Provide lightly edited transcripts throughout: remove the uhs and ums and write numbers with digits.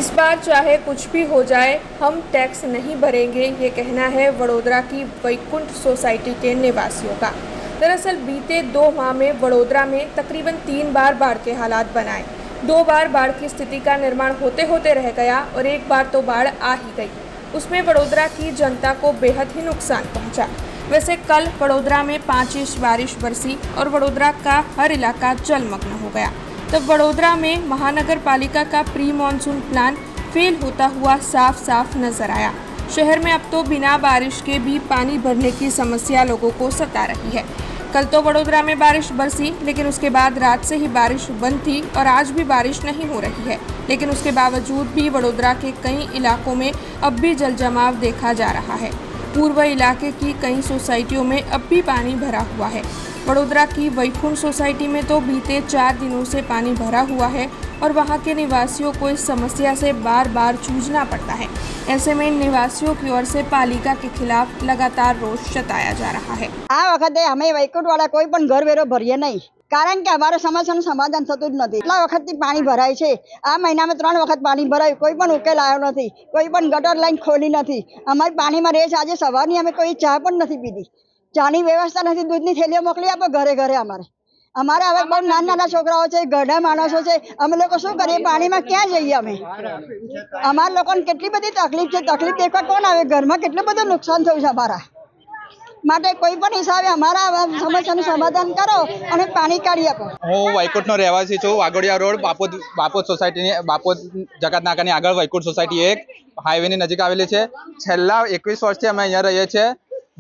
इस बार चाहे कुछ भी हो जाए हम टैक्स नहीं भरेंगे, ये कहना है वडोदरा की वैकुंठ सोसाइटी के निवासियों का। दरअसल बीते 2 माह में वडोदरा में तकरीबन 3 बार बाढ़ के हालात बनाए। 2 बार बाढ़ की स्थिति का निर्माण होते होते रह गया और एक बार तो बाढ़ आ ही गई। उसमें वडोदरा की जनता को बेहद ही नुकसान पहुंचा। वैसे कल वडोदरा में 5 इंच बारिश बरसी और वडोदरा का हर इलाका जलमग्न हो गया। तब वडोदरा में महानगर पालिका का प्री मॉनसून प्लान फेल होता हुआ साफ साफ नजर आया। शहर में अब तो बिना बारिश के भी पानी भरने की समस्या लोगों को सता रही है। कल तो वडोदरा में बारिश बरसी, लेकिन उसके बाद रात से ही बारिश बंद थी और आज भी बारिश नहीं हो रही है। लेकिन उसके बावजूद भी वडोदरा के कई इलाकों में अब भी जल जमाव देखा जा रहा है। पूर्व इलाके की कई सोसाइटियों में अब भी पानी भरा हुआ है। वडोदरा की वैकुंठ सोसाइटी में तो बीते 4 दिनों से पानी भरा हुआ है और वहां के निवासियों को इस समस्या से बार बार जूझना पड़ता है। ऐसे में निवासियों की ओर से पालिका के खिलाफ लगातार रोष जताया जा रहा है। आ वखते हमें वैकुंठ वाला कोई पण घर वेरो भरीए नहीं, कारण के अमारा समस्याનું સમાધાન થતું જ નથી। એટલા વખતથી પાણી ભરાય છે। આ મહિનામાં 3 વખત પાણી ભરાયું, કોઈ પણ ઉકેલ આવ્યો નથી, કોઈ પણ ગટર લાઈન ખોલી નથી। અમારી પાણીમાં રેસ આજે સવારની અમે કોઈ ચા પણ નથી પીધી। ચાની વ્યવસ્થા નથી, દૂધની થેલીઓ મોકલી આપો ઘરે ઘરે। અમારે હવે બહુ નાના છોકરાઓ છે, ઘરડા માણસો છે, અમે લોકો શું કરીએ? પાણીમાં ક્યાં જઈએ? અમે અમારા લોકોને કેટલી બધી તકલીફ છે। તકલીફ દેખવા કોણ આવે? ઘરમાં કેટલું બધું નુકસાન થયું છે અમારા માટે। કોઈ પણ હિસાબે અમારા સમસ્યાનું સમાધાન કરો અને પાણી કાઢી આપો। હું વૈકુંઠનો રહેવાસી છું। વાઘોડિયા રોડ બાપોદ સોસાયટીની બાપોદ જગત નાકાની આગળ વૈકુંઠ સોસાયટી 1 હાઈવેની નજીક આવેલી છે। છેલ્લા 21 વર્ષથી અમે અહીંયા રહીએ છીએ,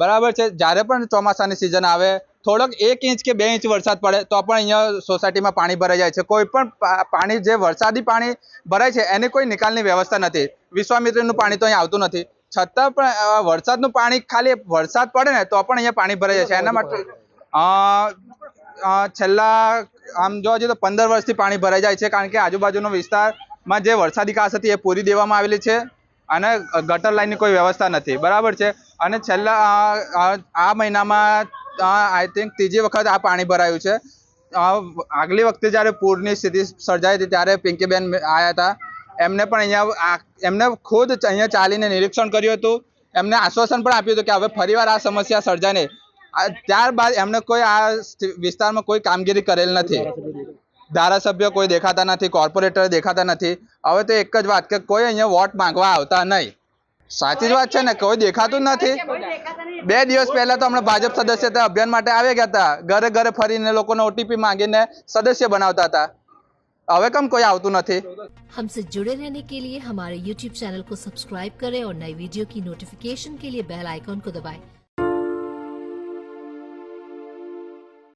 બરાબર છે। જ્યારે પણ ચોમાસાની સિઝન આવે, થોડોક 1 ઇંચ કે 2 ઇંચ વરસાદ પડે તો પણ અહીંયા સોસાયટીમાં પાણી ભરાઈ જાય છે। કોઈ પણ પાણી જે વરસાદી પાણી ભરાય છે એની કોઈ નિકાલની વ્યવસ્થા નથી। વિશ્વામિત્રીનું પાણી તો અહીંયા આવતું નથી, છતાં પણ વરસાદનું પાણી ખાલી વરસાદ પડે ને તો પણ અહીંયા પાણી ભરાઈ જાય છે। એના માટે છેલ્લા આમ જોવા જઈએ તો 15 વર્ષથી પાણી ભરાઈ જાય છે, કારણ કે આજુબાજુનો વિસ્તારમાં જે વરસાદી કાંસ હતી એ પૂરી દેવામાં આવેલી છે અને ગટર લાઈનની કોઈ વ્યવસ્થા નથી, બરાબર છે। અને છેલ્લા આ મહિનામાં આઈ થિંક 3જી વખત આ પાણી ભરાયું છે। આગલી વખતે જ્યારે પૂરની સ્થિતિ સર્જાઈ હતી ત્યારે પિંકીબેન આવ્યા હતા। એમને પણ અહીંયા એમને ખુદ અહીંયા ચાલીને નિરીક્ષણ કર્યું હતું। એમને આશ્વાસન પણ આપ્યું હતું કે હવે ફરીવાર આ સમસ્યા સર્જાય નહીં। ત્યારબાદ એમને કોઈ આ વિસ્તારમાં કોઈ કામગીરી કરેલ નથી। ધારાસભ્ય કોઈ દેખાતા નથી, કોર્પોરેટર દેખાતા નથી। હવે તો એક જ વાત કે કોઈ અહીંયા વોટ માંગવા આવતા નહીં। સાચી જ વાત છે ને, કોઈ દેખાતું જ નથી। 2 દિવસ પહેલા તો હમણાં ભાજપ સદસ્યતા અભિયાન માટે આવી ગયા હતા, ઘરે ઘરે ફરીને લોકોને ઓટીપી માંગીને સદસ્ય બનાવતા હતા। હવે કેમ કોઈ આવતું નથી? हमसे जुड़े रहने के लिए हमारे YouTube चैनल को सब्सक्राइब करें और नई वीडियो की नोटिफिकेशन के लिए बेल आइकॉन को दबाएं।